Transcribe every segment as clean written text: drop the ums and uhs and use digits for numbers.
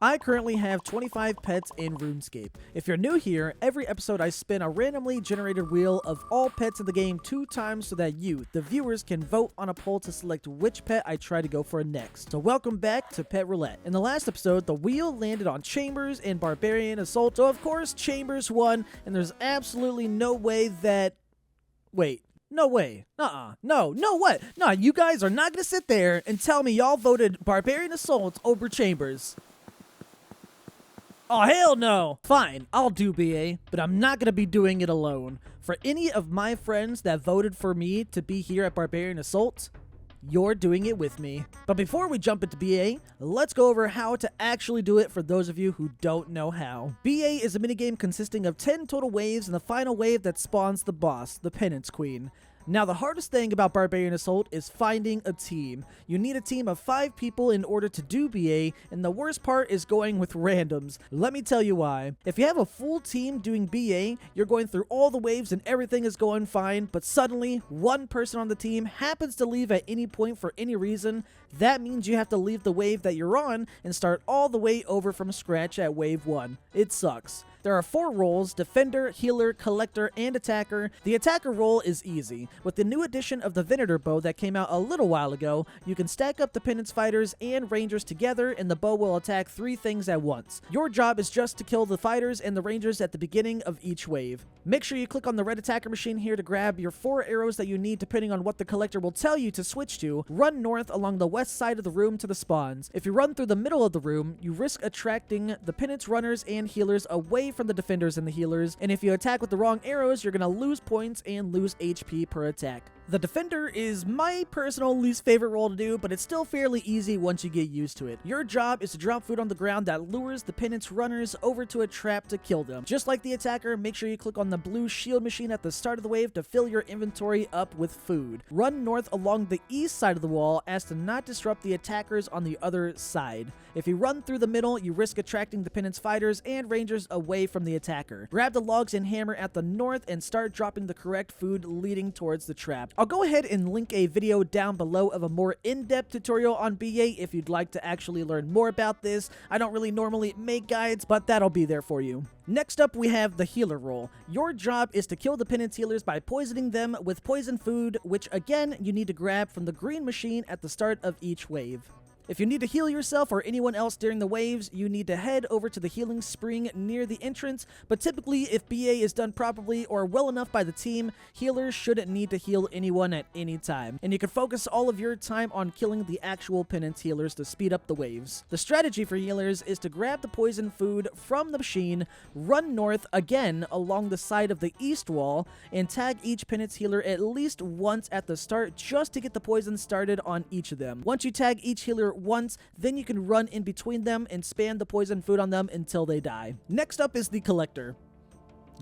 I currently have 25 pets in Runescape. If you're new here, every episode I spin a randomly generated wheel of all pets in the game 2 times so that you, the viewers, can vote on a poll to select which pet I try to go for next. So welcome back to Pet Roulette. In the last episode, the wheel landed on Chambers and Barbarian Assault, so of course Chambers won, and there's absolutely no way that... Wait. No way. No, what? No, you guys are not gonna sit there and tell me y'all voted Barbarian Assault over Chambers. Oh, hell no. Fine, I'll do BA, but I'm not gonna be doing it alone. For any of my friends that voted for me to be here at Barbarian Assault, you're doing it with me. But before we jump into BA, let's go over how to actually do it for those of you who don't know how. BA is a minigame consisting of 10 total waves and the final wave that spawns the boss, the Penance Queen. Now, the hardest thing about Barbarian Assault is finding a team. You need a team of 5 people in order to do BA, and the worst part is going with randoms. Let me tell you why. If you have a full team doing BA, you're going through all the waves and everything is going fine, but suddenly, one person on the team happens to leave at any point for any reason. That means you have to leave the wave that you're on and start all the way over from scratch at wave 1. It sucks. There are 4 roles: Defender, Healer, Collector, and Attacker. The Attacker role is easy. With the new addition of the Venator bow that came out a little while ago, you can stack up the Penance Fighters and Rangers together and the bow will attack 3 things at once. Your job is just to kill the Fighters and the Rangers at the beginning of each wave. Make sure you click on the red attacker machine here to grab your 4 arrows that you need depending on what the Collector will tell you to switch to. Run north along the west side of the room to the spawns. If you run through the middle of the room, you risk attracting the Penance Runners and Healers away from the Defenders and the Healers, and if you attack with the wrong arrows, you're gonna lose points and lose HP per attack. The Defender is my personal least favorite role to do, but it's still fairly easy once you get used to it. Your job is to drop food on the ground that lures the Penance Runners over to a trap to kill them. Just like the Attacker, make sure you click on the blue shield machine at the start of the wave to fill your inventory up with food. Run north along the east side of the wall as to not disrupt the attackers on the other side. If you run through the middle, you risk attracting the Penance Fighters and Rangers away from the attacker. Grab the logs and hammer at the north and start dropping the correct food leading towards the trap. I'll go ahead and link a video down below of a more in-depth tutorial on BA if you'd like to actually learn more about this. I don't really normally make guides, but that'll be there for you. Next up, we have the Healer role. Your job is to kill the Penance Healers by poisoning them with poison food, which again, you need to grab from the green machine at the start of each wave. If you need to heal yourself or anyone else during the waves, you need to head over to the healing spring near the entrance, but typically if BA is done properly or well enough by the team, healers shouldn't need to heal anyone at any time, and you can focus all of your time on killing the actual Penance Healers to speed up the waves. The strategy for healers is to grab the poison food from the machine, run north again along the side of the east wall, and tag each Penance Healer at least once at the start just to get the poison started on each of them. Once you tag each healer once, then you can run in between them and spam the poison food on them until they die. Next up is the Collector.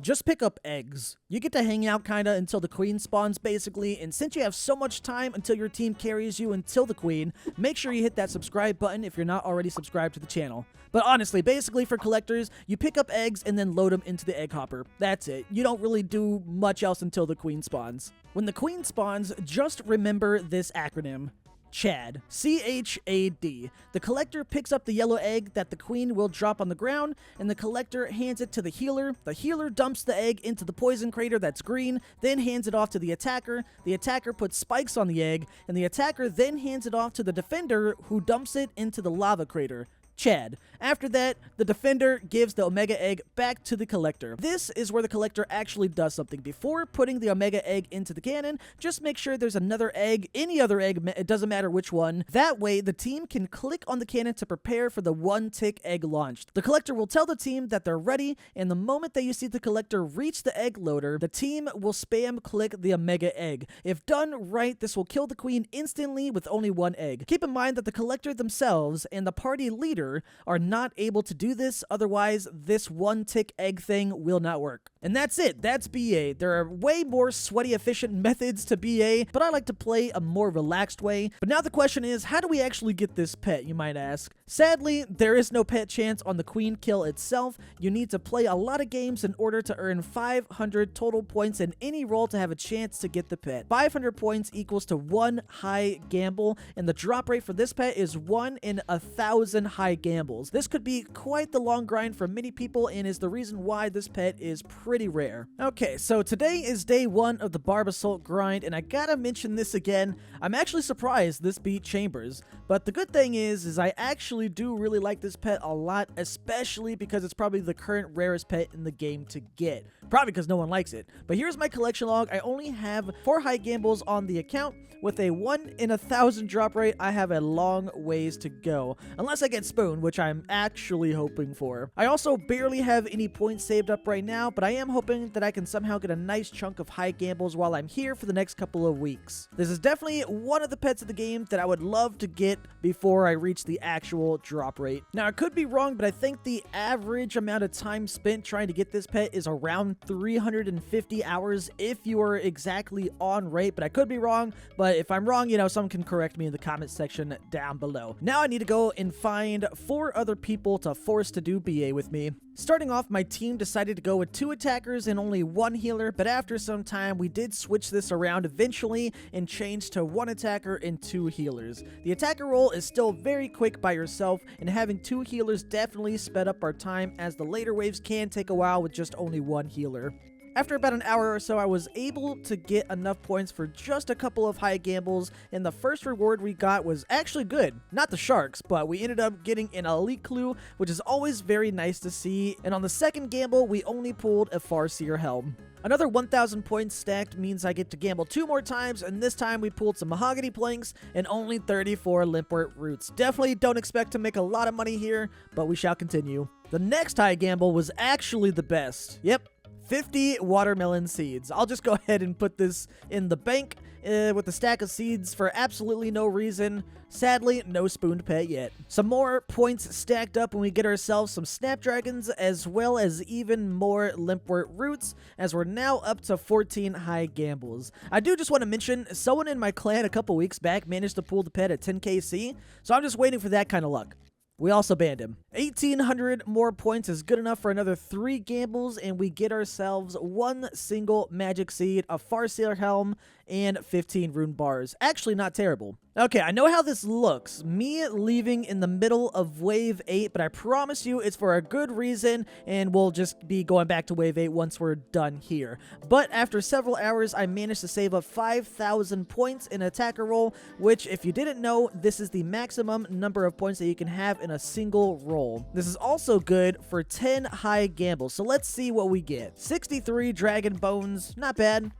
Just pick up eggs. You get to hang out kinda until the queen spawns basically, and since you have so much time until your team carries you until the queen, make sure you hit that subscribe button if you're not already subscribed to the channel. But honestly, basically for collectors, you pick up eggs and then load them into the egg hopper. That's it. You don't really do much else until the queen spawns. When the queen spawns, just remember this acronym. c.h.a.d. C.h.a.d. The Collector picks up the yellow egg that the queen will drop on the ground, and the Collector hands it to the healer. The healer dumps the egg into the poison crater that's green, then hands it off to the attacker. The attacker puts spikes on the egg, and the attacker then hands it off to the defender, who dumps it into the lava crater. c.h.a.d. After that, the Defender gives the Omega Egg back to the Collector. This is where the Collector actually does something. Before putting the Omega Egg into the cannon, just make sure there's another egg, any other egg, it doesn't matter which one. That way, the team can click on the cannon to prepare for the 1-tick egg launched. The Collector will tell the team that they're ready, and the moment that you see the Collector reach the egg loader, the team will spam click the Omega Egg. If done right, this will kill the queen instantly with only 1 egg. Keep in mind that the Collector themselves and the party leader are not able to do this, otherwise this 1-tick egg thing will not work. And that's it, that's BA. There are way more sweaty efficient methods to BA, but I like to play a more relaxed way. But now the question is, how do we actually get this pet, you might ask? Sadly, there is no pet chance on the queen kill itself. You need to play a lot of games in order to earn 500 total points in any role to have a chance to get the pet. 500 points equals to 1 high gamble, and the drop rate for this pet is 1 in 1,000 high gambles. This could be quite the long grind for many people and is the reason why this pet is pretty rare. Okay, so today is day 1 of the Barb Assault grind, and I gotta mention this again. I'm actually surprised this beat Chambers, but the good thing is I actually do really like this pet a lot, especially because it's probably the current rarest pet in the game to get. Probably because no one likes it. But here's my collection log. I only have 4 high gambles on the account. With a 1 in 1,000 drop rate, I have a long ways to go. Unless I get spooned, which I'm actually hoping for. I also barely have any points saved up right now, but I am hoping that I can somehow get a nice chunk of high gambles while I'm here for the next couple of weeks. This is definitely one of the pets of the game that I would love to get before I reach the actual drop rate. Now, I could be wrong, but I think the average amount of time spent trying to get this pet is around 350 hours if you are exactly on rate, but I could be wrong. But if I'm wrong, you know, someone can correct me in the comment section down below. Now I need to go and find 4 other people to force to do BA with me. Starting off, my team decided to go with 2 attackers and only 1 healer, but after some time, we did switch this around eventually and changed to 1 attacker and 2 healers. The attacker role is still very quick by yourself, and having 2 healers definitely sped up our time, as the later waves can take a while with just only 1 healer. After about an hour or so, I was able to get enough points for just a couple of high gambles, and the first reward we got was actually good. Not the sharks, but we ended up getting an elite clue, which is always very nice to see, and on the second gamble, we only pulled a Farseer helm. Another 1,000 points stacked means I get to gamble 2 more times, and this time we pulled some mahogany planks and only 34 limpwort roots. Definitely don't expect to make a lot of money here, but we shall continue. The next high gamble was actually the best. Yep. 50 watermelon seeds. I'll just go ahead and put this in the bank with a stack of seeds for absolutely no reason. Sadly, no spooned pet yet. Some more points stacked up and we get ourselves some snapdragons as well as even more limpwort roots, as we're now up to 14 high gambles. I do just want to mention, someone in my clan a couple weeks back managed to pull the pet at 10kc, so I'm just waiting for that kind of luck. We also banned him. 1,800 more points is good enough for another 3 gambles, and we get ourselves 1 single magic seed, a Farseer helm, and 15 rune bars. Actually, not terrible. Okay, I know how this looks. Me leaving in the middle of Wave 8, but I promise you it's for a good reason, and we'll just be going back to Wave 8 once we're done here. But after several hours, I managed to save up 5,000 points in attacker roll, which, if you didn't know, this is the maximum number of points that you can have in a single roll. This is also good for 10 high gambles, so let's see what we get. 63 dragon bones, not bad.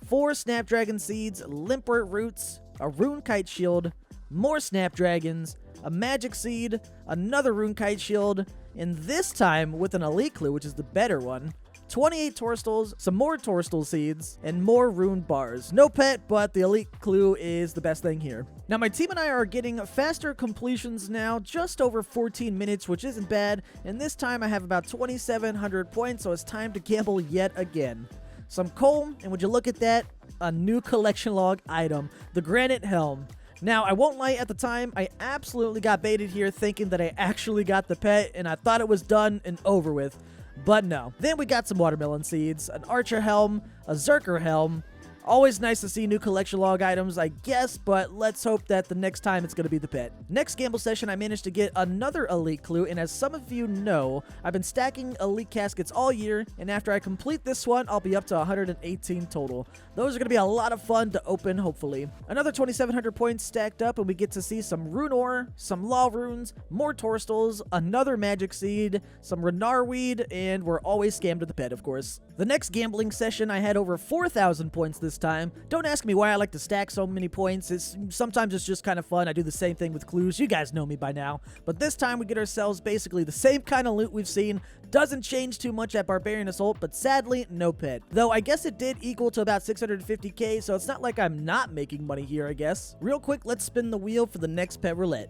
4 snapdragon seeds, limpwort roots, a rune kite shield, more snapdragons, a magic seed, another rune kite shield, and this time with an elite clue, which is the better one. 28 torstals, some more torstal seeds, and more rune bars. No pet, but the elite clue is the best thing here. Now, my team and I are getting faster completions now, just over 14 minutes, which isn't bad, and this time I have about 2,700 points, so it's time to gamble yet again. Some coal, and would you look at that? A new collection log item, the granite helm. Now, I won't lie, at the time, I absolutely got baited here thinking that I actually got the pet, and I thought it was done and over with. But no. Then we got some watermelon seeds, an archer helm, a zerker helm. Always nice to see new collection log items, I guess, but let's hope that the next time it's going to be the pet. Next gamble session, I managed to get another elite clue, and as some of you know, I've been stacking elite caskets all year, and after I complete this one, I'll be up to 118 total. Those are going to be a lot of fun to open, hopefully. Another 2,700 points stacked up, and we get to see some rune ore, some law runes, more torstals, another magic seed, some renarweed, and we're always scammed to the pet, of course. The next gambling session, I had over 4,000 points this time. Don't ask me why I like to stack so many points. Sometimes it's just kind of fun. I do the same thing with clues. You guys know me by now. But this time we get ourselves basically the same kind of loot we've seen. Doesn't change too much at Barbarian Assault, but sadly, no pet. Though I guess it did equal to about 650k, so it's not like I'm not making money here, I guess. Real quick, let's spin the wheel for the next pet roulette.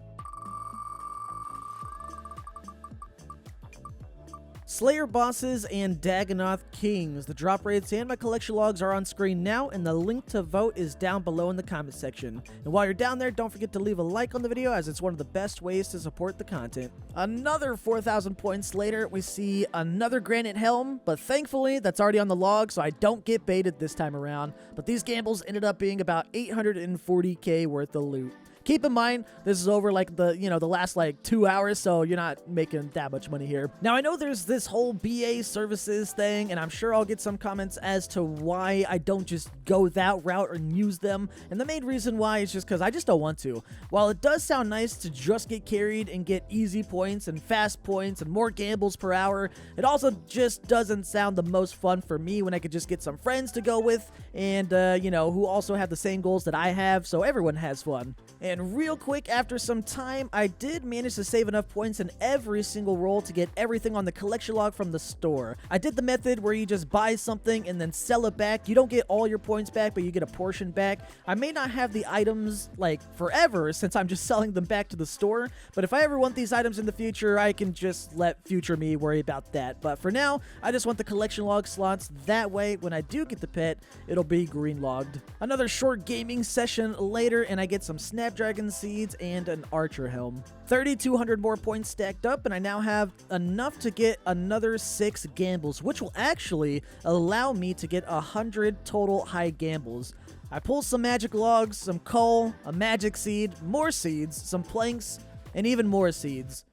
Slayer bosses and Dagonoth kings. The drop rates and my collection logs are on screen now, and the link to vote is down below in the comment section. And while you're down there, don't forget to leave a like on the video, as it's one of the best ways to support the content. Another 4,000 points later, we see another granite helm, but thankfully that's already on the log, so I don't get baited this time around. But these gambles ended up being about 840k worth of loot. Keep in mind, this is over like the last like 2 hours, so you're not making that much money here. Now, I know there's this whole BA services thing, and I'm sure I'll get some comments as to why I don't just go that route and use them. And the main reason why is just because I just don't want to. While it does sound nice to just get carried and get easy points and fast points and more gambles per hour, it also just doesn't sound the most fun for me when I could just get some friends to go with and, who also have the same goals that I have, so everyone has fun. And real quick, after some time, I did manage to save enough points in every single roll to get everything on the collection log from the store. I did the method where you just buy something and then sell it back. You don't get all your points back, but you get a portion back. I may not have the items, like, forever since I'm just selling them back to the store, but if I ever want these items in the future, I can just let future me worry about that. But for now, I just want the collection log slots. That way, when I do get the pet, it'll be green logged. Another short gaming session later, and I get some Snapdragon seeds and an archer helm. 3,200 more points stacked up, and I now have enough to get another 6 gambles, which will actually allow me to get 100 total high gambles. I pull some magic logs, some coal, a magic seed, more seeds, some planks, and even more seeds.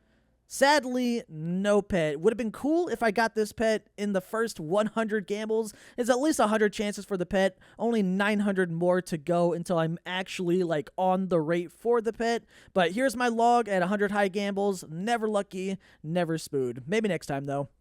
Sadly, no pet. Would have been cool if I got this pet in the first 100 gambles. It's at least 100 chances for the pet. Only 900 more to go until I'm actually like on the rate for the pet. But here's my log at 100 high gambles. Never lucky, never spooed. Maybe next time though.